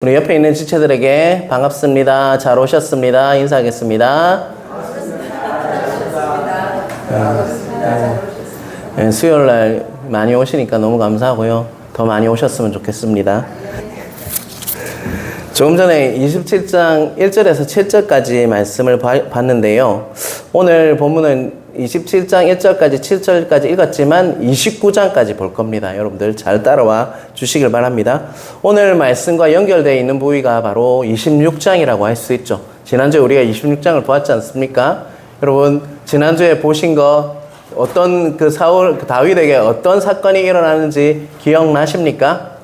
우리 옆에 있는 지체들에게 반갑습니다. 잘 오셨습니다. 인사하겠습니다. 네, 수요일날 많이 오시니까 너무 감사하고요. 더 많이 오셨으면 좋겠습니다. 조금 전에 27장 1절에서 7절까지 말씀을 봤는데요. 오늘 본문은 27장 1절까지 7절까지 읽었지만 29장까지 볼 겁니다. 여러분들 잘 따라와 주시길 바랍니다. 오늘 말씀과 연결되어 있는 부위가 바로 26장이라고 할 수 있죠. 지난주에 우리가 26장을 보았지 않습니까? 여러분 지난주에 보신 거 어떤 다윗에게 어떤 사건이 일어나는지 기억나십니까?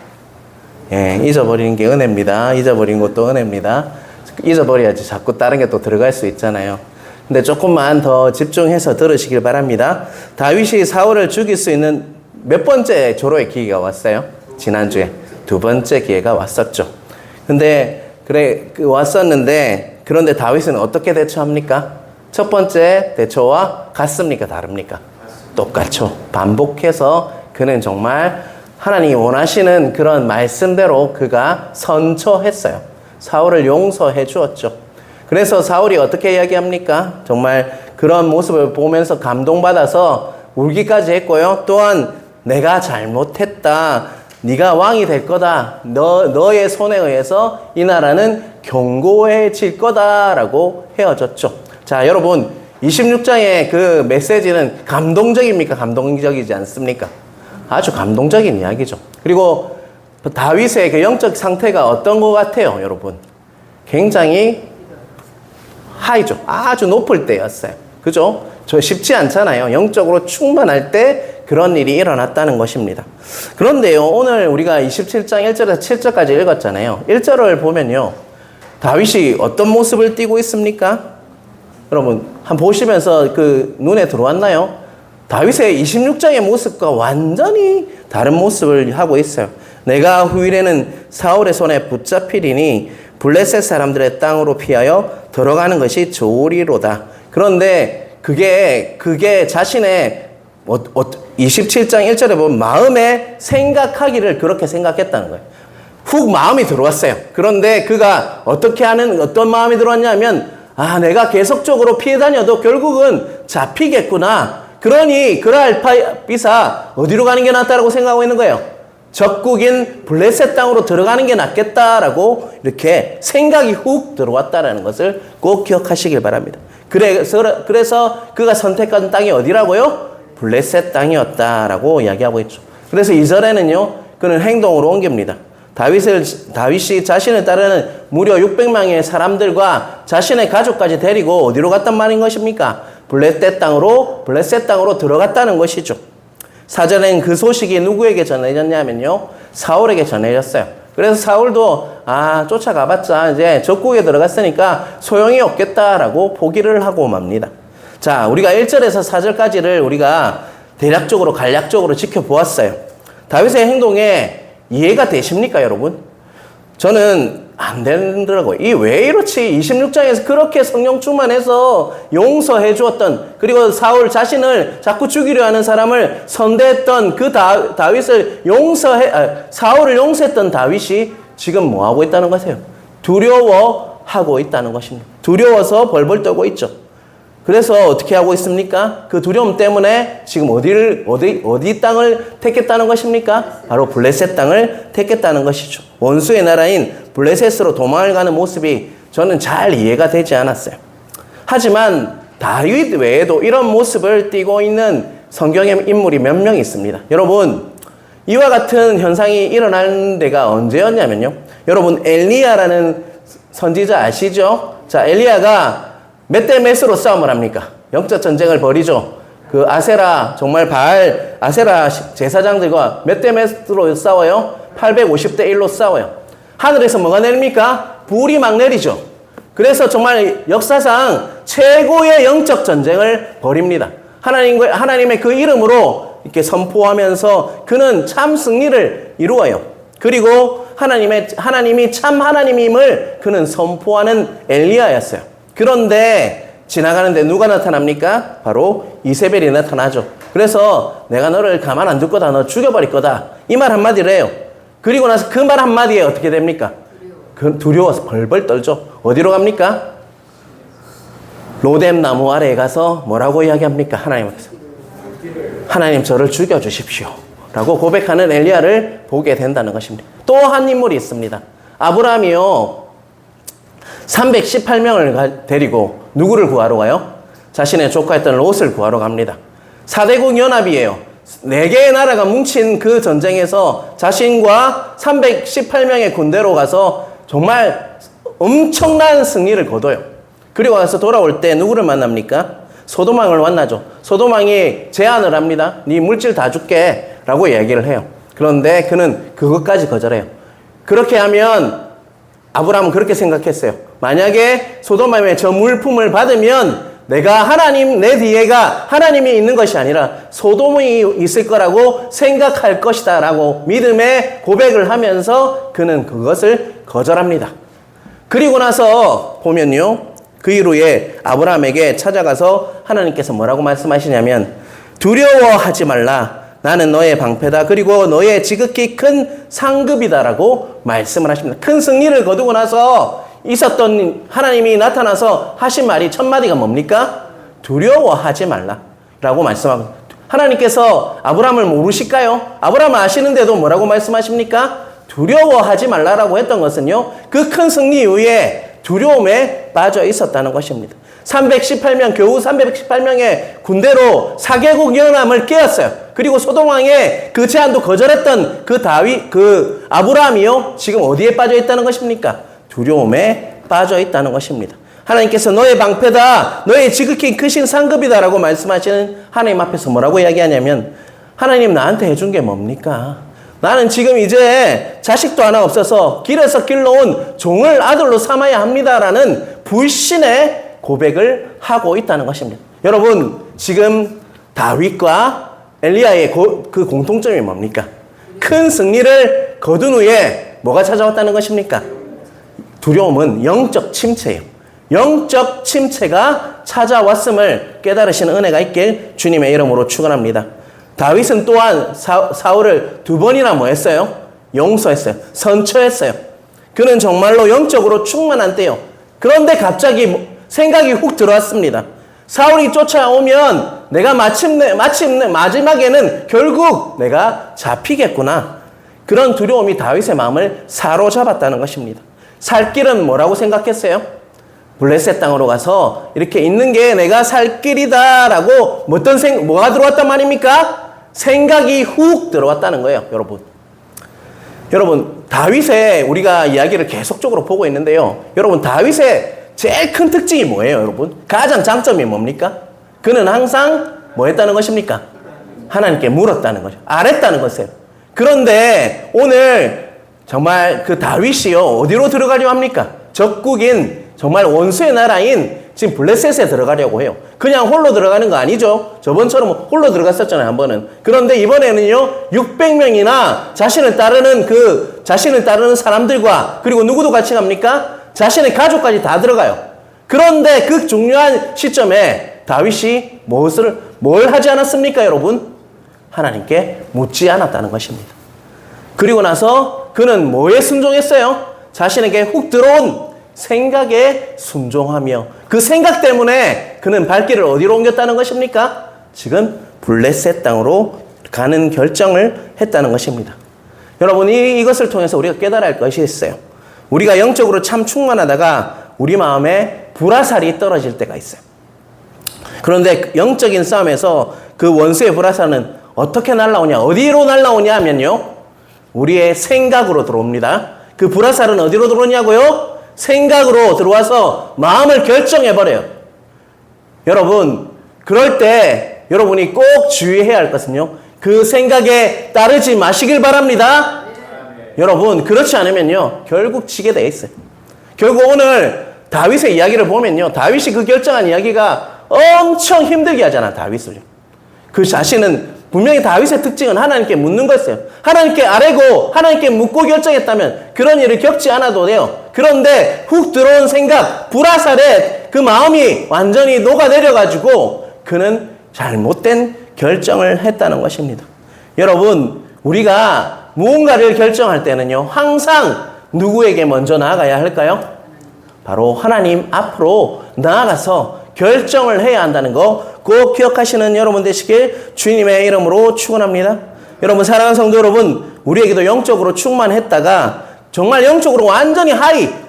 예, 잊어버리는 게 은혜입니다. 잊어버린 것도 은혜입니다. 잊어버려야지 자꾸 다른 게 또 들어갈 수 있잖아요. 근데 조금만 더 집중해서 들으시길 바랍니다. 다윗이 사울을 죽일 수 있는 몇 번째 조로의 기회가 왔어요? 지난주에 두 번째 기회가 왔었죠. 근데 왔었는데 그런데 다윗은 어떻게 대처합니까? 첫 번째 대처와 같습니까? 다릅니까? 똑같죠. 반복해서 그는 정말 하나님이 원하시는 그런 말씀대로 그가 선처했어요. 사울을 용서해 주었죠. 그래서 사울이 어떻게 이야기합니까? 정말 그런 모습을 보면서 감동받아서 울기까지 했고요. 또한 내가 잘못했다. 네가 왕이 될 거다. 너의 손에 의해서 이 나라는 견고해질 거다라고 헤어졌죠. 자, 여러분 26장의 그 메시지는 감동적입니까? 감동적이지 않습니까? 아주 감동적인 이야기죠. 그리고 다윗의 그 영적 상태가 어떤 것 같아요, 여러분? 굉장히 하이죠. 아주 높을 때였어요. 그죠? 저 쉽지 않잖아요. 영적으로 충만할 때 그런 일이 일어났다는 것입니다. 그런데요, 오늘 우리가 27장 1절에서 7절까지 읽었잖아요. 1절을 보면요, 다윗이 어떤 모습을 띠고 있습니까? 여러분, 한번 보시면서 그 눈에 들어왔나요? 다윗의 26장의 모습과 완전히 다른 모습을 하고 있어요. 내가 후일에는 사울의 손에 붙잡히리니 블레셋 사람들의 땅으로 피하여 들어가는 것이 좋으리로다. 그런데 그게 자신의 27장 1절에 보면 마음에 생각하기를 그렇게 생각했다는 거예요. 훅 마음이 들어왔어요. 그런데 그가 어떤 마음이 들어왔냐면, 내가 계속적으로 피해 다녀도 결국은 잡히겠구나. 그러니 그랄비사 어디로 가는 게 낫다라고 생각하고 있는 거예요. 적국인 블레셋 땅으로 들어가는 게 낫겠다라고 이렇게 생각이 훅 들어왔다라는 것을 꼭 기억하시길 바랍니다. 그래서 그가 선택한 땅이 어디라고요? 블레셋 땅이었다라고 이야기하고 있죠. 그래서 2절에는요, 그는 행동으로 옮깁니다. 다윗이 자신을 따르는 무려 600명의 사람들과 자신의 가족까지 데리고 어디로 갔단 말인 것입니까? 블레셋 땅으로 들어갔다는 것이죠. 사전엔 그 소식이 누구에게 전해졌냐면요, 사울에게 전해졌어요. 그래서 사울도 쫓아가봤자 이제 적국에 들어갔으니까 소용이 없겠다라고 포기를 하고 맙니다. 자, 우리가 1절에서 4절까지를 우리가 대략적으로 간략적으로 지켜보았어요. 다윗의 행동에 이해가 되십니까, 여러분? 저는 안 되더라고요. 왜 이렇지? 26장에서 그렇게 성령 충만해서 용서해 주었던, 그리고 사울 자신을 자꾸 죽이려 하는 사람을 선대했던 그 다윗을 사울을 용서했던 다윗이 지금 뭐 하고 있다는 것이에요? 두려워하고 있다는 것입니다. 두려워서 벌벌 떨고 있죠. 그래서 어떻게 하고 있습니까? 그 두려움 때문에 지금 어디 땅을 택했다는 것입니까? 바로 블레셋 땅을 택했다는 것이죠. 원수의 나라인 블레셋으로 도망을 가는 모습이 저는 잘 이해가 되지 않았어요. 하지만 다윗 외에도 이런 모습을 띠고 있는 성경의 인물이 몇 명 있습니다. 여러분, 이와 같은 현상이 일어나는 데가 언제였냐면요, 여러분 엘리야라는 선지자 아시죠? 자, 엘리야가 몇 대 몇으로 싸움을 합니까? 영적 전쟁을 벌이죠. 그 아세라 제사장들과 몇 대 몇으로 싸워요? 850대 1로 싸워요. 하늘에서 뭐가 내립니까? 불이 막 내리죠. 그래서 정말 역사상 최고의 영적 전쟁을 벌입니다. 하나님의 그 이름으로 이렇게 선포하면서 그는 참 승리를 이루어요. 그리고 하나님이 참 하나님임을 그는 선포하는 엘리야였어요. 그런데 지나가는데 누가 나타납니까? 바로 이세벨이 나타나죠. 그래서 내가 너를 가만 안 둘 거다. 너 죽여버릴 거다. 이 말 한마디를 해요. 그리고 나서 그 말 한마디에 어떻게 됩니까? 두려워서 벌벌 떨죠. 어디로 갑니까? 로뎀 나무 아래에 가서 뭐라고 이야기합니까? 하나님께서 하나님 저를 죽여주십시오 라고 고백하는 엘리야를 보게 된다는 것입니다. 또 한 인물이 있습니다. 아브라함이요 318명을 데리고 누구를 구하러 가요? 자신의 조카였던 롯을 구하러 갑니다. 4대국 연합이에요. 4개의 나라가 뭉친 그 전쟁에서 자신과 318명의 군대로 가서 정말 엄청난 승리를 거둬요. 그리고 가서 돌아올 때 누구를 만납니까? 소돔왕을 만나죠. 소돔왕이 제안을 합니다. 네 물질 다 줄게 라고 얘기를 해요. 그런데 그는 그것까지 거절해요. 그렇게 하면 아브라함은 그렇게 생각했어요. 만약에 소돔왕의 저 물품을 받으면 내가 하나님, 내 뒤에가 하나님이 있는 것이 아니라 소돔이 있을 거라고 생각할 것이다 라고 믿음의 고백을 하면서 그는 그것을 거절합니다. 그리고 나서 보면요, 그 이후에 아브라함에게 찾아가서 하나님께서 뭐라고 말씀하시냐면 두려워하지 말라. 나는 너의 방패다. 그리고 너의 지극히 큰 상급이다 라고 말씀을 하십니다. 큰 승리를 거두고 나서 있었던 하나님이 나타나서 하신 말이 첫 마디가 뭡니까? 두려워하지 말라 라고 말씀하고, 하나님께서 아브라함을 모르실까요? 아브라함을 아시는데도 뭐라고 말씀하십니까? 두려워하지 말라라고 했던 것은요, 그 큰 승리 이후에 두려움에 빠져 있었다는 것입니다. 318명, 겨우 318명의 군대로 4개국 연합을 깨었어요. 그리고 소돔왕의 그 제안도 거절했던 그 아브라함이요, 지금 어디에 빠져 있다는 것입니까? 두려움에 빠져 있다는 것입니다. 하나님께서 너의 방패다, 너의 지극히 크신 상급이다 라고 말씀하시는 하나님 앞에서 뭐라고 이야기하냐면, 하나님 나한테 해준 게 뭡니까? 나는 지금 이제 자식도 하나 없어서 길에서 길러온 종을 아들로 삼아야 합니다라는 불신의 고백을 하고 있다는 것입니다. 여러분, 지금 다윗과 엘리야의 그 공통점이 뭡니까? 큰 승리를 거둔 후에 뭐가 찾아왔다는 것입니까? 두려움은 영적 침체예요. 영적 침체가 찾아왔음을 깨달으시는 은혜가 있길 주님의 이름으로 축원합니다. 다윗은 또한 사울을 2번이나 뭐 했어요? 용서했어요. 선처했어요. 그는 정말로 영적으로 충만한 때요. 그런데 갑자기 생각이 훅 들어왔습니다. 사울이 쫓아오면 내가 마침내 마지막에는 결국 내가 잡히겠구나. 그런 두려움이 다윗의 마음을 사로잡았다는 것입니다. 살 길은 뭐라고 생각했어요? 블레셋 땅으로 가서 이렇게 있는 게 내가 살 길이다라고 뭐가 들어왔단 말입니까? 생각이 훅 들어왔다는 거예요, 여러분. 여러분, 다윗의 우리가 이야기를 계속적으로 보고 있는데요. 여러분, 다윗의 제일 큰 특징이 뭐예요, 여러분? 가장 장점이 뭡니까? 그는 항상 뭐 했다는 것입니까? 하나님께 물었다는 거죠. 알았다는 것이에요. 그런데 오늘 정말 그 다윗이요, 어디로 들어가려 합니까? 적국인 정말 원수의 나라인 지금 블레셋에 들어가려고 해요. 그냥 홀로 들어가는 거 아니죠. 저번처럼 홀로 들어갔었잖아요, 한 번은. 그런데 이번에는요, 600명이나 자신을 따르는 사람들과, 그리고 누구도 같이 갑니까? 자신의 가족까지 다 들어가요. 그런데 그 중요한 시점에 다윗이 뭘 하지 않았습니까, 여러분? 하나님께 묻지 않았다는 것입니다. 그리고 나서 그는 뭐에 순종했어요? 자신에게 훅 들어온 생각에 순종하며, 그 생각 때문에 그는 발길을 어디로 옮겼다는 것입니까? 지금 블레셋 땅으로 가는 결정을 했다는 것입니다. 여러분, 이것을 통해서 우리가 깨달아야 할 것이 있어요. 우리가 영적으로 참 충만하다가 우리 마음에 불화살이 떨어질 때가 있어요. 그런데 영적인 싸움에서 그 원수의 불화살은 어떻게 날아오냐, 어디로 날아오냐 하면요, 우리의 생각으로 들어옵니다. 그 불화살은 어디로 들어오냐고요? 생각으로 들어와서 마음을 결정해버려요. 여러분, 그럴 때 여러분이 꼭 주의해야 할 것은요, 그 생각에 따르지 마시길 바랍니다. 여러분, 그렇지 않으면요, 결국 지게 돼 있어요. 결국 오늘 다윗의 이야기를 보면요, 다윗이 그 결정한 이야기가 엄청 힘들게 하잖아, 다윗을요. 그 자신은 분명히 다윗의 특징은 하나님께 묻는 거였어요. 하나님께 아뢰고 하나님께 묻고 결정했다면 그런 일을 겪지 않아도 돼요. 그런데 훅 들어온 생각, 불화살에 그 마음이 완전히 녹아내려가지고 그는 잘못된 결정을 했다는 것입니다. 여러분, 우리가 무언가를 결정할 때는요, 항상 누구에게 먼저 나아가야 할까요? 바로 하나님 앞으로 나아가서 결정을 해야 한다는 거 꼭 기억하시는 여러분 되시길 주님의 이름으로 축원합니다. 여러분, 사랑하는 성도 여러분, 우리에게도 영적으로 충만했다가 정말 영적으로 완전히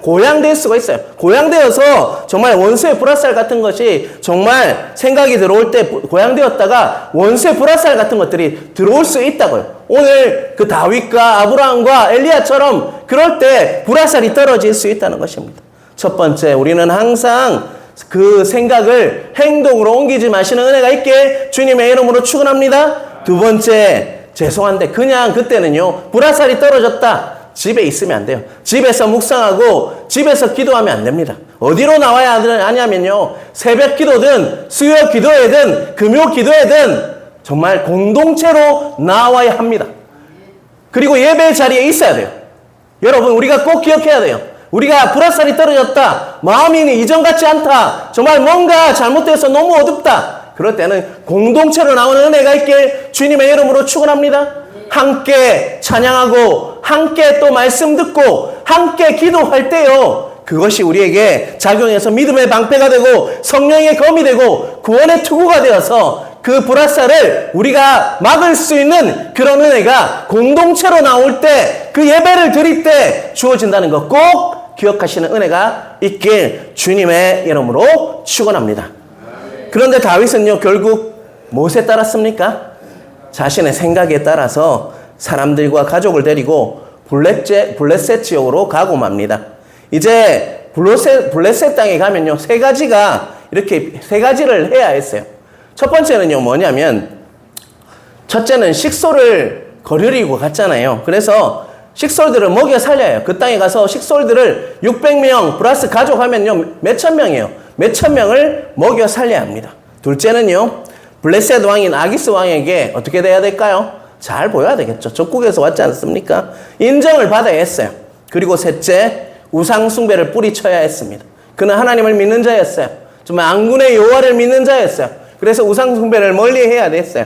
고양될 수가 있어요. 고양되어서 정말 원수의 불화살 같은 것이 정말 생각이 들어올 때 고양되었다가 원수의 불화살 같은 것들이 들어올 수 있다고요. 오늘 그 다윗과 아브라함과 엘리야처럼 그럴 때 불화살이 떨어질 수 있다는 것입니다. 첫 번째, 우리는 항상 그 생각을 행동으로 옮기지 마시는 은혜가 있게 주님의 이름으로 축원합니다. 두 번째, 죄송한데 그냥 그때는요, 불화살이 떨어졌다, 집에 있으면 안 돼요. 집에서 묵상하고 집에서 기도하면 안 됩니다. 어디로 나와야 하냐면요, 새벽 기도든 수요 기도회든 금요 기도회든 정말 공동체로 나와야 합니다. 그리고 예배 자리에 있어야 돼요. 여러분, 우리가 꼭 기억해야 돼요. 우리가 불화살이 떨어졌다, 마음이 이전 같지 않다, 정말 뭔가 잘못돼서 너무 어둡다, 그럴 때는 공동체로 나오는 은혜가 있게 주님의 이름으로 축원합니다. 함께 찬양하고 함께 또 말씀 듣고 함께 기도할 때요, 그것이 우리에게 작용해서 믿음의 방패가 되고 성령의 검이 되고 구원의 투구가 되어서 그 불화살을 우리가 막을 수 있는 그런 은혜가 공동체로 나올 때, 그 예배를 드릴 때 주어진다는 것 꼭 기억하시는 은혜가 있길 주님의 이름으로 축원합니다. 그런데 다윗은요, 결국 무엇에 따랐습니까? 자신의 생각에 따라서 사람들과 가족을 데리고 블레셋 지역으로 가고 맙니다. 이제 블레셋 땅에 가면요, 세 가지를 해야 했어요. 첫 번째는요, 뭐냐면, 첫째는 식솔을 거느리고 갔잖아요. 그래서 식솔들을 먹여 살려야 해요. 그 땅에 가서 식솔들을 600명 플러스 가족 하면요, 몇천 명이에요. 몇천 명을 먹여 살려야 합니다. 둘째는요, 블레셋 왕인 아기스 왕에게 어떻게 돼야 될까요? 잘 보여야 되겠죠. 적국에서 왔지 않습니까? 인정을 받아야 했어요. 그리고 셋째, 우상 숭배를 뿌리쳐야 했습니다. 그는 하나님을 믿는 자였어요. 정말 앙군의 여호와를 믿는 자였어요. 그래서 우상 숭배를 멀리 해야 됐어요.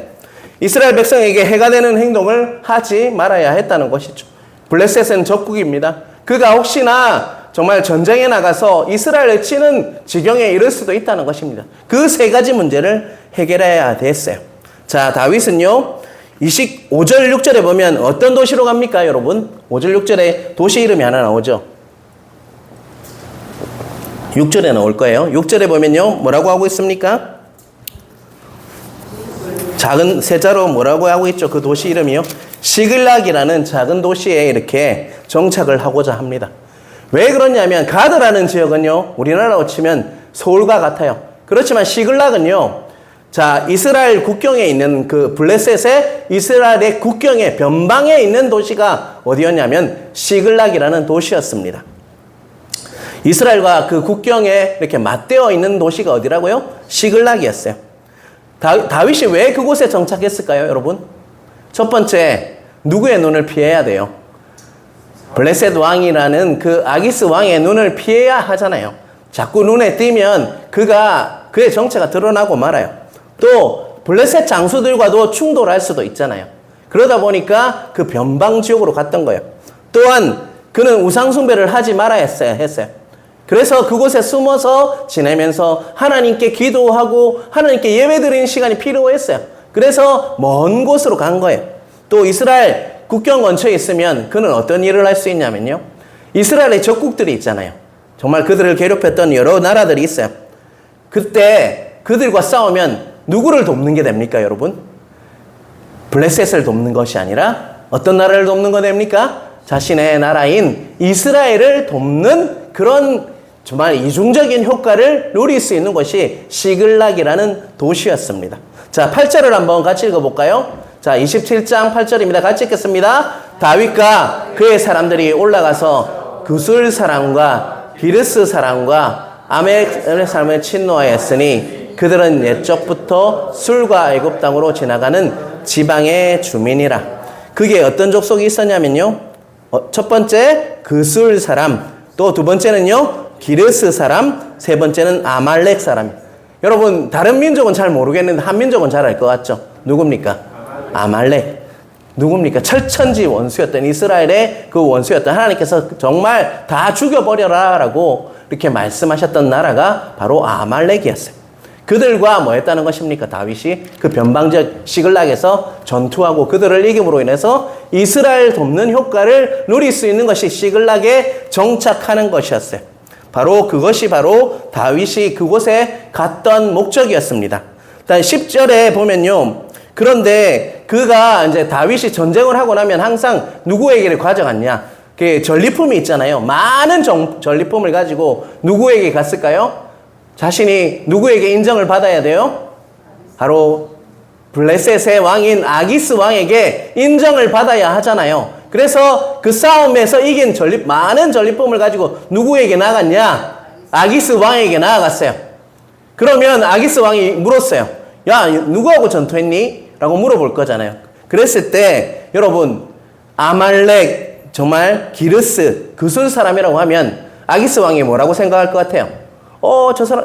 이스라엘 백성에게 해가 되는 행동을 하지 말아야 했다는 것이죠. 블레셋은 적국입니다. 그가 혹시나 정말 전쟁에 나가서 이스라엘을 치는 지경에 이를 수도 있다는 것입니다. 그 세 가지 문제를 해결해야 됐어요. 자, 다윗은요, 5절 6절에 보면 어떤 도시로 갑니까, 여러분? 5절 6절에 도시 이름이 하나 나오죠. 6절에 나올 거예요. 6절에 보면요, 뭐라고 하고 있습니까? 작은 세자로 뭐라고 하고 있죠? 그 도시 이름이요, 시글락이라는 작은 도시에 이렇게 정착을 하고자 합니다. 왜 그러냐면, 가드라는 지역은요, 우리나라로 치면 서울과 같아요. 그렇지만 시글락은요, 자, 이스라엘 국경에 있는 그 블레셋의 이스라엘의 국경의 변방에 있는 도시가 어디였냐면 시글락이라는 도시였습니다. 이스라엘과 그 국경에 이렇게 맞대어 있는 도시가 어디라고요? 시글락이었어요. 다윗이 왜 그곳에 정착했을까요, 여러분? 첫 번째, 누구의 눈을 피해야 돼요? 블레셋 왕이라는 그 아기스 왕의 눈을 피해야 하잖아요. 자꾸 눈에 띄면 그의 정체가 드러나고 말아요. 또 블레셋 장수들과도 충돌할 수도 있잖아요. 그러다 보니까 그 변방 지역으로 갔던 거예요. 또한 그는 우상 숭배를 하지 말아야 했어요. 그래서 그곳에 숨어서 지내면서 하나님께 기도하고 하나님께 예배드리는 시간이 필요했어요. 그래서 먼 곳으로 간 거예요. 또 이스라엘 국경 근처에 있으면 그는 어떤 일을 할 수 있냐면요, 이스라엘의 적국들이 있잖아요. 정말 그들을 괴롭혔던 여러 나라들이 있어요. 그때 그들과 싸우면 누구를 돕는 게 됩니까, 여러분? 블레셋을 돕는 것이 아니라 어떤 나라를 돕는 거 됩니까? 자신의 나라인 이스라엘을 돕는 그런 정말 이중적인 효과를 누릴 수 있는 것이 시글락이라는 도시였습니다. 자, 8절을 한번 같이 읽어볼까요? 자, 27장 8절입니다. 같이 읽겠습니다. 다윗과 그의 사람들이 올라가서 그술 사람과 기르스 사람과 아멜 사람을 침노하였으니 그들은 옛적부터 술과 애굽 땅으로 지나가는 지방의 주민이라. 그게 어떤 족속이 있었냐면요, 첫 번째 그술 사람, 또 두 번째는요 기르스 사람, 세 번째는 아말렉 사람. 여러분, 다른 민족은 잘 모르겠는데 한 민족은 잘 알 것 같죠? 누굽니까? 아말렉. 누굽니까? 철천지 원수였던 이스라엘의 그 원수였던 하나님께서 정말 다 죽여버려라 라고 이렇게 말씀하셨던 나라가 바로 아말렉이었어요. 그들과 뭐 했다는 것입니까? 다윗이 그 변방적 시글락에서 전투하고 그들을 이김으로 인해서 이스라엘 돕는 효과를 누릴 수 있는 것이 시글락에 정착하는 것이었어요. 바로 그것이 바로 다윗이 그곳에 갔던 목적이었습니다. 10절에 보면요. 그런데 그가 이제 다윗이 전쟁을 하고 나면 항상 누구에게를 가져갔냐? 그 전리품이 있잖아요. 많은 전리품을 가지고 누구에게 갔을까요? 자신이 누구에게 인정을 받아야 돼요? 바로 블레셋의 왕인 아기스 왕에게 인정을 받아야 하잖아요. 그래서 그 싸움에서 이긴 많은 전리품을 가지고 누구에게 나갔냐? 아기스 왕에게 나아갔어요. 그러면 아기스 왕이 물었어요. 야, 누구하고 전투했니? 라고 물어볼 거잖아요. 그랬을 때 여러분 아말렉 정말 기르스 그술 사람이라고 하면 아기스 왕이 뭐라고 생각할 것 같아요?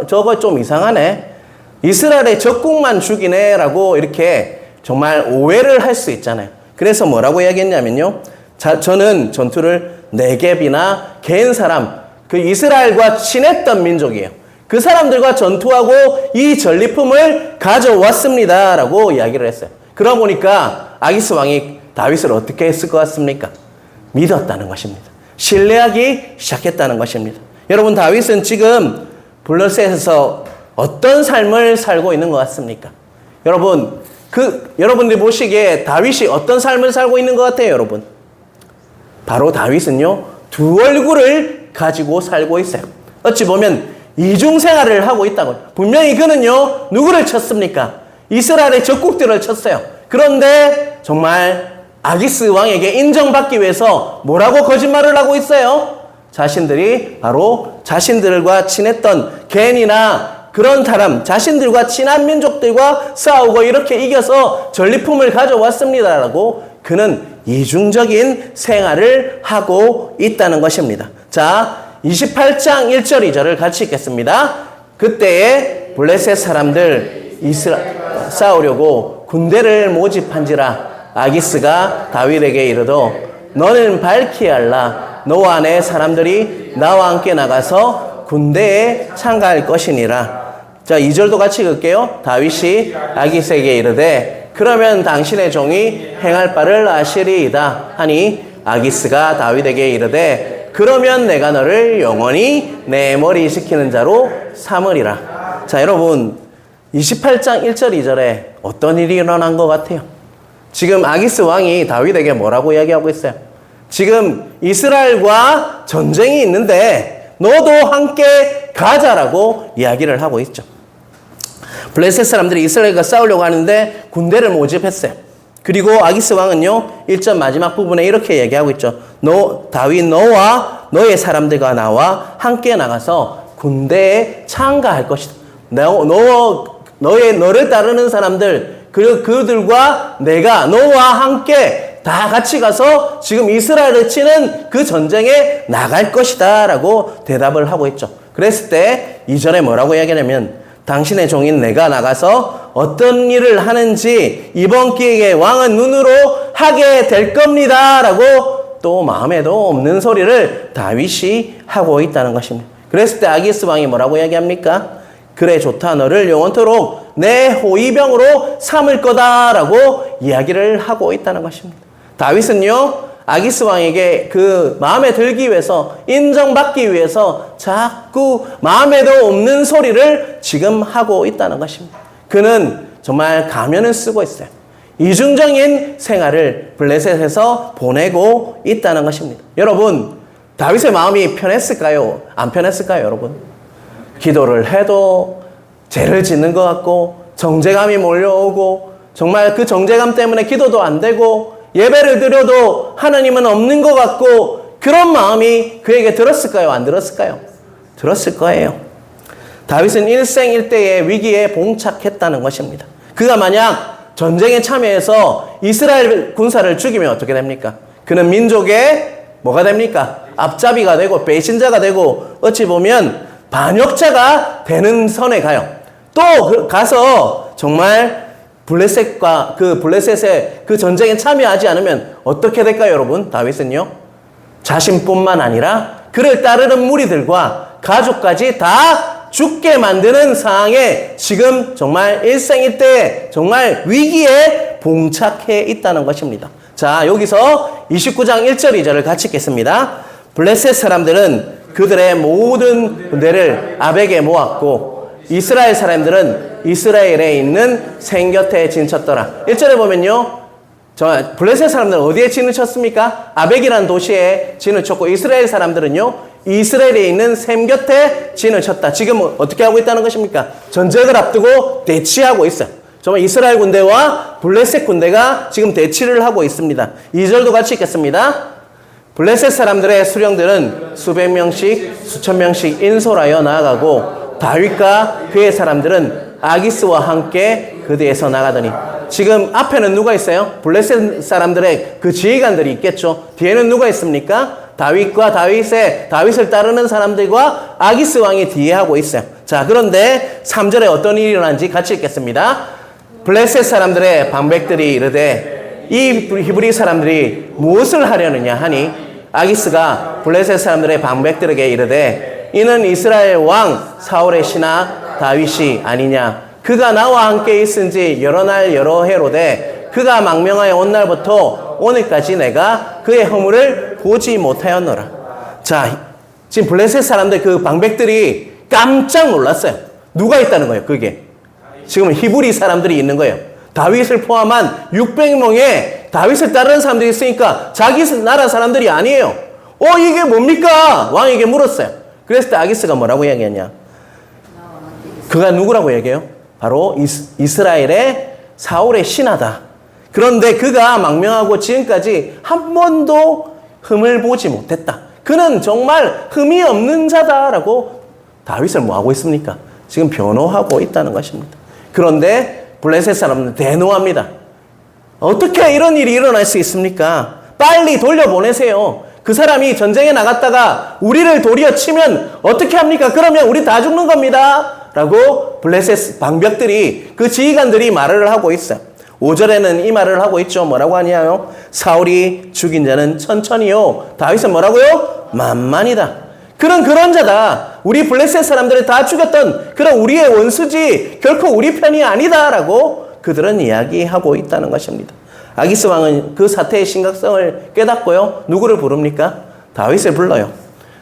저거 좀 이상하네. 이스라엘의 적국만 죽이네 라고 이렇게 정말 오해를 할 수 있잖아요. 그래서 뭐라고 이야기했냐면요. 저는 전투를 네겝이나 개인 사람, 그 이스라엘과 친했던 민족이에요. 그 사람들과 전투하고 이 전리품을 가져왔습니다 라고 이야기를 했어요. 그러다 보니까 아기스 왕이 다윗을 어떻게 했을 것 같습니까? 믿었다는 것입니다. 신뢰하기 시작했다는 것입니다. 여러분 다윗은 지금 블레셋에서 어떤 삶을 살고 있는 것 같습니까? 여러분들이 보시기에 다윗이 어떤 삶을 살고 있는 것 같아요, 여러분? 바로 다윗은요, 두 얼굴을 가지고 살고 있어요. 어찌 보면 이중생활을 하고 있다고요. 분명히 그는요, 누구를 쳤습니까? 이스라엘의 적국들을 쳤어요. 그런데 정말 아기스 왕에게 인정받기 위해서 뭐라고 거짓말을 하고 있어요? 자신들이 바로 자신들과 친했던 겐이나 그런 사람, 자신들과 친한 민족들과 싸우고 이렇게 이겨서 전리품을 가져왔습니다라고 그는 이중적인 생활을 하고 있다는 것입니다. 자, 28장 1절 2절을 같이 읽겠습니다. 그때에 블레셋 사람들 싸우려고 군대를 모집한지라 아기스가 다윗에게 이르도 너는 밝히 알라 너와 내 사람들이 나와 함께 나가서 군대에 참가할 것이니라. 자, 2절도 같이 읽을게요. 다윗이 아기스에게 이르되 그러면 당신의 종이 행할 바를 아시리이다 하니 아기스가 다윗에게 이르되 그러면 내가 너를 영원히 내 머리 시키는 자로 삼으리라. 자, 여러분 28장 1절 2절에 어떤 일이 일어난 것 같아요? 지금 아기스 왕이 다윗에게 뭐라고 이야기하고 있어요? 지금 이스라엘과 전쟁이 있는데 너도 함께 가자라고 이야기를 하고 있죠. 블레셋 사람들이 이스라엘과 싸우려고 하는데 군대를 모집했어요. 그리고 아기스 왕은요, 1절 마지막 부분에 이렇게 얘기하고 있죠. 다윗 너와 너의 사람들과 나와 함께 나가서 군대에 참가할 것이다. 너를 따르는 사람들, 그들과 내가 너와 함께 다 같이 가서 지금 이스라엘을 치는 그 전쟁에 나갈 것이다 라고 대답을 하고 있죠. 그랬을 때 2절에 뭐라고 이야기하냐면 당신의 종인 내가 나가서 어떤 일을 하는지 이번 기회에 왕은 눈으로 하게 될 겁니다 라고 또 마음에도 없는 소리를 다윗이 하고 있다는 것입니다. 그랬을 때 아기스 왕이 뭐라고 이야기합니까? 그래 좋다 너를 영원토록 내 호위병으로 삼을 거다라고 이야기를 하고 있다는 것입니다. 다윗은요 아기스 왕에게 그 마음에 들기 위해서 인정받기 위해서 자꾸 마음에도 없는 소리를 지금 하고 있다는 것입니다. 그는 정말 가면을 쓰고 있어요. 이중적인 생활을 블레셋에서 보내고 있다는 것입니다. 여러분 다윗의 마음이 편했을까요? 안 편했을까요, 여러분? 기도를 해도 죄를 짓는 것 같고 정죄감이 몰려오고 정말 그 정죄감 때문에 기도도 안 되고 예배를 드려도 하나님은 없는 것 같고 그런 마음이 그에게 들었을까요? 안 들었을까요? 들었을 거예요. 다윗은 일생일대의 위기에 봉착했다는 것입니다. 그가 만약 전쟁에 참여해서 이스라엘 군사를 죽이면 어떻게 됩니까? 그는 민족의 뭐가 됩니까? 앞잡이가 되고 배신자가 되고 어찌 보면 반역자가 되는 선에 가요. 또 가서 정말 블레셋과 그 블레셋의 그 전쟁에 참여하지 않으면 어떻게 될까요, 여러분? 다윗은요, 자신뿐만 아니라 그를 따르는 무리들과 가족까지 다 죽게 만드는 상황에 지금 정말 일생일대 정말 위기에 봉착해 있다는 것입니다. 자, 여기서 29장 1절 2절을 같이 읽겠습니다. 블레셋 사람들은 그들의 모든 군대를 아벡에 모았고 이스라엘 사람들은 이스라엘에 있는 생 곁에 진쳤더라. 1절에 보면요, 블레셋 사람들은 어디에 진을 쳤습니까? 아벡이라는 도시에 진을 쳤고 이스라엘 사람들은요, 이스라엘에 있는 셈 곁에 진을 쳤다. 지금 어떻게 하고 있다는 것입니까? 전쟁을 앞두고 대치하고 있어요. 정말 이스라엘 군대와 블레셋 군대가 지금 대치를 하고 있습니다. 2절도 같이 읽겠습니다. 블레셋 사람들의 수령들은 수백 명씩 수천 명씩 인솔하여 나아가고 다윗과 그의 사람들은 아기스와 함께 그 뒤에서 나가더니, 지금 앞에는 누가 있어요? 블레셋 사람들의 그 지휘관들이 있겠죠. 뒤에는 누가 있습니까? 다윗과 다윗을 따르는 사람들과 아기스 왕이 뒤에 하고 있어요. 자, 그런데 3절에 어떤 일이 일어난지 같이 읽겠습니다. 블레셋 사람들의 방백들이 이르되 이 히브리 사람들이 무엇을 하려느냐 하니 아기스가 블레셋 사람들의 방백들에게 이르되 이는 이스라엘 왕 사울의 신하 다윗이 아니냐. 그가 나와 함께 있은지 여러 날 여러 해로되 그가 망명하여 온 날부터 오늘까지 내가 그의 허물을 보지 못하였노라. 자, 지금 블레셋 사람들 그 방백들이 깜짝 놀랐어요. 누가 있다는 거예요, 그게? 지금 히브리 사람들이 있는 거예요. 다윗을 포함한 600명의 다윗을 따르는 사람들이 있으니까 자기 나라 사람들이 아니에요. 이게 뭡니까? 왕에게 물었어요. 그랬을 때 아기스가 뭐라고 이야기했냐? 그가 누구라고 얘기해요? 바로 이스라엘의 사울의 신하다. 그런데 그가 망명하고 지금까지 한 번도 흠을 보지 못했다. 그는 정말 흠이 없는 자다라고 다윗을 뭐하고 있습니까? 지금 변호하고 있다는 것입니다. 그런데 블레셋 사람은 대노합니다. 어떻게 이런 일이 일어날 수 있습니까? 빨리 돌려보내세요. 그 사람이 전쟁에 나갔다가 우리를 도리어 치면 어떻게 합니까? 그러면 우리 다 죽는 겁니다. 라고 블레셋 방벽들이, 그 지휘관들이 말을 하고 있어요. 5절에는 이 말을 하고 있죠. 뭐라고 하냐요? 사울이 죽인 자는 천천히요. 다윗은 뭐라고요? 만만이다. 그런 자다. 우리 블레셋 사람들을 다 죽였던 그런 우리의 원수지 결코 우리 편이 아니다라고 그들은 이야기하고 있다는 것입니다. 아기스 왕은 그 사태의 심각성을 깨닫고요. 누구를 부릅니까? 다윗을 불러요.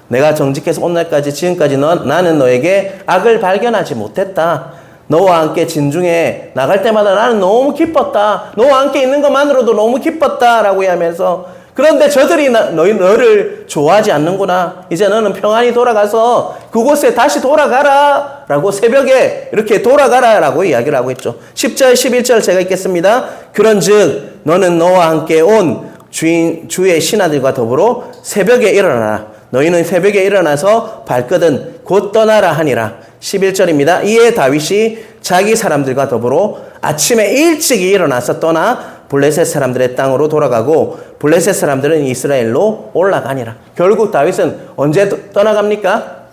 내가 정직해서 오늘까지 지금까지 나는 너에게 악을 발견하지 못했다. 너와 함께 진중에 나갈 때마다 나는 너무 기뻤다. 너와 함께 있는 것만으로도 너무 기뻤다. 라고 하면서, 그런데 저들이 너를 좋아하지 않는구나. 이제 너는 평안히 돌아가서 그곳에 다시 돌아가라. 라고 새벽에 이렇게 돌아가라. 라고 이야기를 하고 있죠. 10절, 11절 제가 읽겠습니다. 그런즉 너는 너와 함께 온 주의 신하들과 더불어 새벽에 일어나라. 너희는 새벽에 일어나서 발거든 곧 떠나라 하니라. 11절입니다. 이에 다윗이 자기 사람들과 더불어 아침에 일찍이 일어나서 떠나 블레셋 사람들의 땅으로 돌아가고 블레셋 사람들은 이스라엘로 올라가니라. 결국 다윗은 언제 떠나갑니까?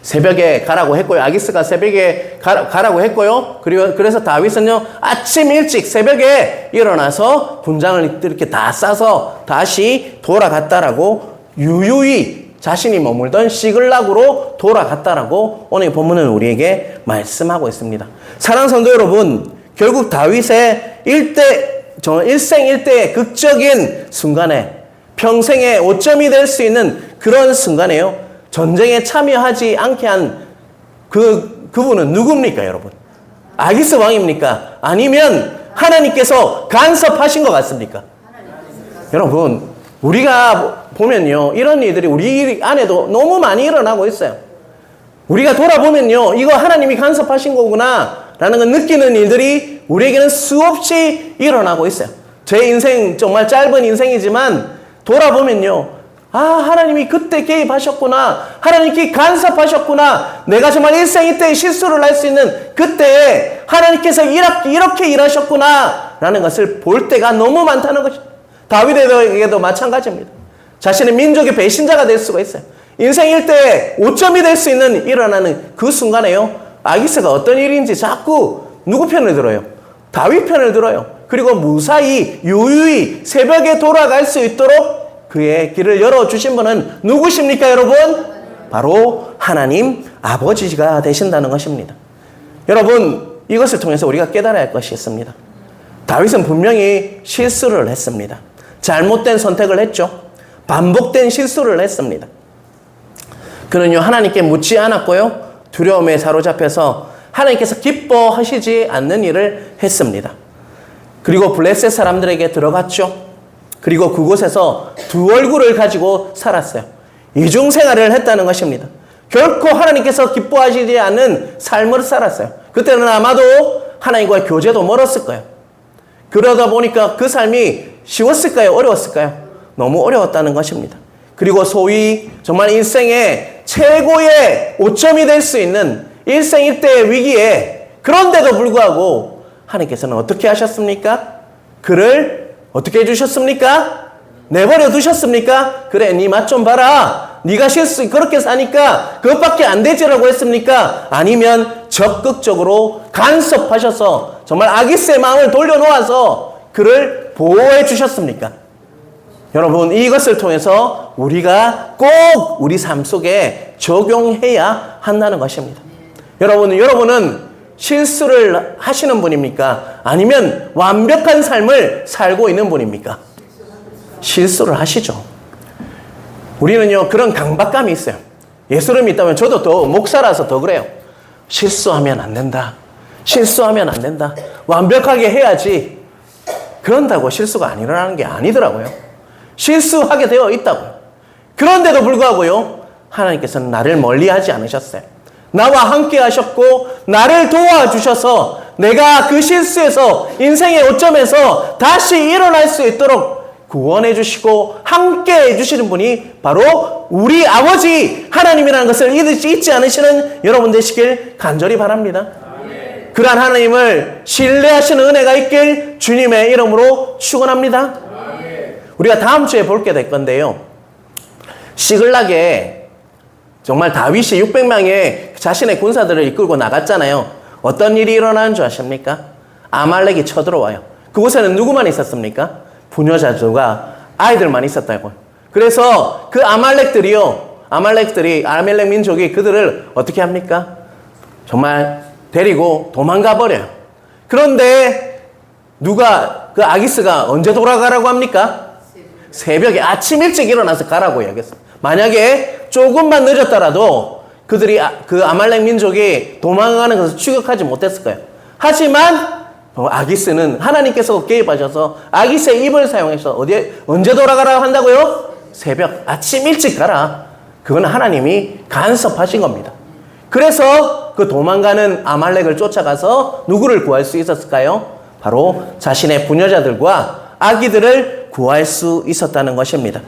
새벽에 가라고 했고요. 아기스가 새벽에 가라고 했고요. 그래서 다윗은요, 아침 일찍 새벽에 일어나서 분장을 이렇게 다 싸서 다시 돌아갔다라고, 유유히 자신이 머물던 시글락으로 돌아갔다라고 오늘 본문은 우리에게 말씀하고 있습니다. 사랑하는 성도 여러분, 결국 다윗의 일생 일대의 극적인 순간에, 평생의 오점이 될 수 있는 그런 순간에요, 전쟁에 참여하지 않게 한 그분은 누굽니까, 여러분? 아기스 왕입니까? 아니면 하나님께서 간섭하신 것 같습니까? 여러분, 우리가 보면요, 이런 일들이 우리 안에도 너무 많이 일어나고 있어요. 우리가 돌아보면요, 이거 하나님이 간섭하신 거구나 라는 걸 느끼는 일들이 우리에게는 수없이 일어나고 있어요. 제 인생 정말 짧은 인생이지만 돌아보면요, 하나님이 그때 개입하셨구나, 하나님께 간섭하셨구나, 내가 정말 일생이때 실수를 할 수 있는 그때에 하나님께서 이렇게 일하셨구나 라는 것을 볼 때가 너무 많다는 것입니다. 다윗에게도 마찬가지입니다. 자신의 민족의 배신자가 될 수가 있어요. 인생 일대에 오점이 될 수 있는 일어나는 그 순간에요, 아기스가 어떤 일인지 자꾸 누구 편을 들어요? 다윗 편을 들어요. 그리고 무사히 유유히 새벽에 돌아갈 수 있도록 그의 길을 열어주신 분은 누구십니까, 여러분? 바로 하나님 아버지가 되신다는 것입니다. 여러분, 이것을 통해서 우리가 깨달아야 할 것이 있습니다. 다윗은 분명히 실수를 했습니다. 잘못된 선택을 했죠. 반복된 실수를 했습니다. 그는요, 하나님께 묻지 않았고요, 두려움에 사로잡혀서 하나님께서 기뻐하시지 않는 일을 했습니다. 그리고 블레셋 사람들에게 들어갔죠. 그리고 그곳에서 두 얼굴을 가지고 살았어요. 이중생활을 했다는 것입니다. 결코 하나님께서 기뻐하시지 않는 삶을 살았어요. 그때는 아마도 하나님과의 교제도 멀었을 거예요. 그러다 보니까 그 삶이 쉬웠을까요? 어려웠을까요? 너무 어려웠다는 것입니다. 그리고 소위 정말 인생의 최고의 오점이 될 수 있는 일생일대의 위기에, 그런데도 불구하고 하나님께서는 어떻게 하셨습니까? 그를 어떻게 해주셨습니까? 내버려 두셨습니까? 그래, 네 맛 좀 봐라. 네가 실수 그렇게 사니까 그것밖에 안 되지라고 했습니까? 아니면 적극적으로 간섭하셔서 정말 아기스의 마음을 돌려놓아서 그를 보호해 주셨습니까? 여러분, 이것을 통해서 우리가 꼭 우리 삶 속에 적용해야 한다는 것입니다. 여러분은 실수를 하시는 분입니까? 아니면 완벽한 삶을 살고 있는 분입니까? 실수를 하시죠. 우리는요, 그런 강박감이 있어요. 예수를 믿다면, 저도 더 목사라서 더 그래요. 실수하면 안 된다. 실수하면 안 된다. 완벽하게 해야지. 그런다고 실수가 안 일어나는 게 아니더라고요. 실수하게 되어 있다고요. 그런데도 불구하고요, 하나님께서는 나를 멀리하지 않으셨어요. 나와 함께 하셨고 나를 도와주셔서 내가 그 실수에서, 인생의 오점에서 다시 일어날 수 있도록 구원해 주시고 함께 해주시는 분이 바로 우리 아버지 하나님이라는 것을 잊지 않으시는 여러분 되시길 간절히 바랍니다. 그러한 하나님을 신뢰하시는 은혜가 있길 주님의 이름으로 축원합니다. 우리가 다음 주에 볼게 될 건데요, 시글락에 정말 다윗이 600명의 자신의 군사들을 이끌고 나갔잖아요. 어떤 일이 일어나는 줄 아십니까? 아말렉이 쳐들어와요. 그곳에는 누구만 있었습니까? 부녀자들과 아이들만 있었다고요. 그래서 그 아말렉 민족이 그들을 어떻게 합니까? 정말 데리고 도망가 버려요. 그런데 그 아기스가 언제 돌아가라고 합니까? 새벽에 아침 일찍 일어나서 가라고 이야기했어요. 만약에 조금만 늦었더라도 그들이 그 아말렉 민족이 도망가는 것을 추격하지 못했을 거예요. 하지만 아기스는 하나님께서 개입하셔서 아기스의 입을 사용해서 언제 돌아가라고 한다고요? 새벽 아침 일찍 가라. 그건 하나님이 간섭하신 겁니다. 그래서 그 도망가는 아말렉을 쫓아가서 누구를 구할 수 있었을까요? 바로 자신의 부녀자들과 아기들을 구할 수 있었다는 것입니다.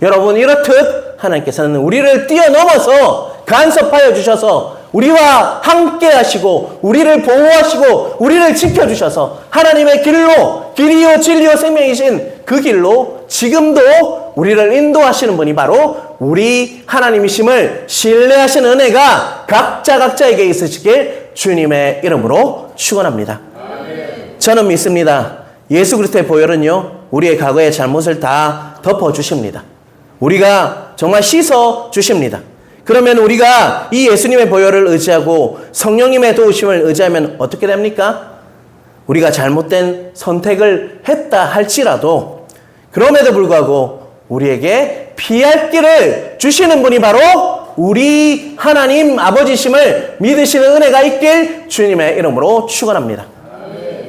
여러분, 이렇듯 하나님께서는 우리를 뛰어넘어서 간섭하여 주셔서 우리와 함께 하시고 우리를 보호하시고 우리를 지켜주셔서 하나님의 길이요 진리요 생명이신 그 길로 지금도 우리를 인도하시는 분이 바로 우리 하나님이심을 신뢰하시는 은혜가 각자에게 있으시길 주님의 이름으로 축원합니다. 저는 믿습니다. 예수 그리스도의 보혈은요, 우리의 과거의 잘못을 다 덮어주십니다. 우리가 정말 씻어주십니다. 그러면 우리가 이 예수님의 보혈을 의지하고 성령님의 도우심을 의지하면 어떻게 됩니까? 우리가 잘못된 선택을 했다 할지라도 그럼에도 불구하고 우리에게 피할 길을 주시는 분이 바로 우리 하나님 아버지심을 믿으시는 은혜가 있길 주님의 이름으로 축원합니다.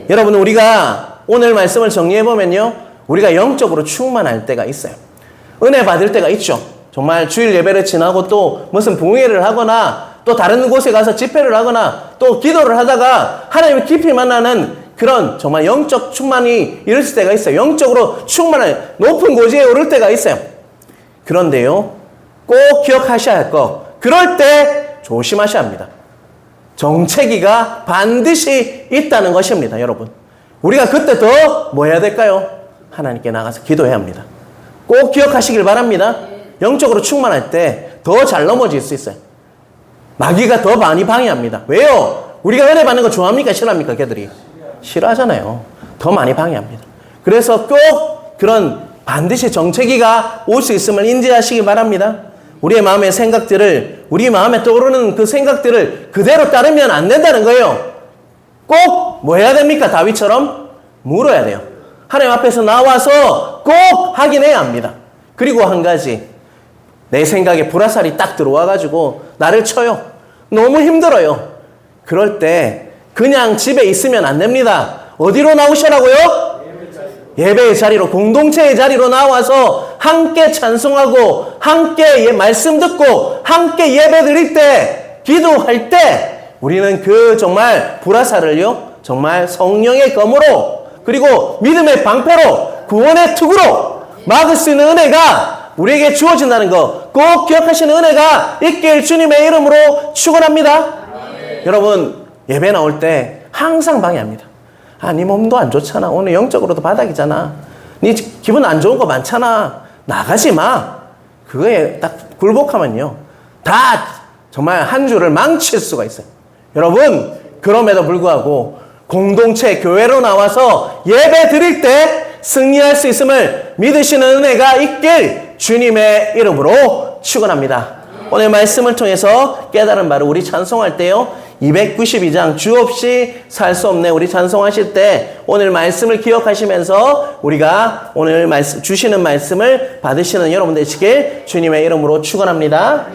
여러분, 우리가 오늘 말씀을 정리해보면요, 우리가 영적으로 충만할 때가 있어요. 은혜 받을 때가 있죠. 정말 주일 예배를 지나고 또 무슨 봉회를 하거나 또 다른 곳에 가서 집회를 하거나 또 기도를 하다가 하나님을 깊이 만나는 그런 정말 영적 충만이 이룰 때가 있어요. 영적으로 충만한 높은 고지에 오를 때가 있어요. 그런데요, 꼭 기억하셔야 할 거, 그럴 때 조심하셔야 합니다. 정체기가 반드시 있다는 것입니다. 여러분, 우리가 그때 더 뭐 해야 될까요? 하나님께 나가서 기도해야 합니다. 꼭 기억하시길 바랍니다. 영적으로 충만할 때 더 잘 넘어질 수 있어요. 마귀가 더 많이 방해합니다. 왜요? 우리가 은혜 받는 거 좋아합니까? 싫어합니까? 걔들이 싫어하잖아요. 더 많이 방해합니다. 그래서 꼭 그런 반드시 정체기가 올 수 있음을 인지하시기 바랍니다. 우리의 마음의 생각들을, 우리 마음에 떠오르는 그 생각들을 그대로 따르면 안 된다는 거예요. 꼭 뭐 해야 됩니까? 다윗처럼 물어야 돼요. 하나님 앞에서 나와서 꼭 확인해야 합니다. 그리고 한 가지, 내 생각에 불화살이 딱 들어와가지고 나를 쳐요. 너무 힘들어요. 그럴 때 그냥 집에 있으면 안 됩니다. 어디로 나오시라고요? 예배의 자리로, 공동체의 자리로 나와서 함께 찬송하고 함께 말씀 듣고 함께 예배 드릴 때, 기도할 때 우리는 그 정말 불화살을요, 정말 성령의 검으로, 그리고 믿음의 방패로, 구원의 투구로 막을 수 있는 은혜가 우리에게 주어진다는 거 꼭 기억하시는 은혜가 있길 주님의 이름으로 축원합니다. 여러분, 예배 나올 때 항상 방해합니다. 아, 네 몸도 안 좋잖아. 오늘 영적으로도 바닥이잖아. 네 기분 안 좋은 거 많잖아. 나가지 마. 그거에 딱 굴복하면요, 다 정말 한 주를 망칠 수가 있어요. 여러분, 그럼에도 불구하고 공동체 교회로 나와서 예배 드릴 때 승리할 수 있음을 믿으시는 은혜가 있길 주님의 이름으로 축원합니다. 오늘 말씀을 통해서 깨달은 바로 우리 찬송할 때요, 292장 주 없이 살 수 없네, 우리 찬송하실 때 오늘 말씀을 기억하시면서 우리가 오늘 말씀, 주시는 말씀을 받으시는 여러분 되시길 주님의 이름으로 축원합니다.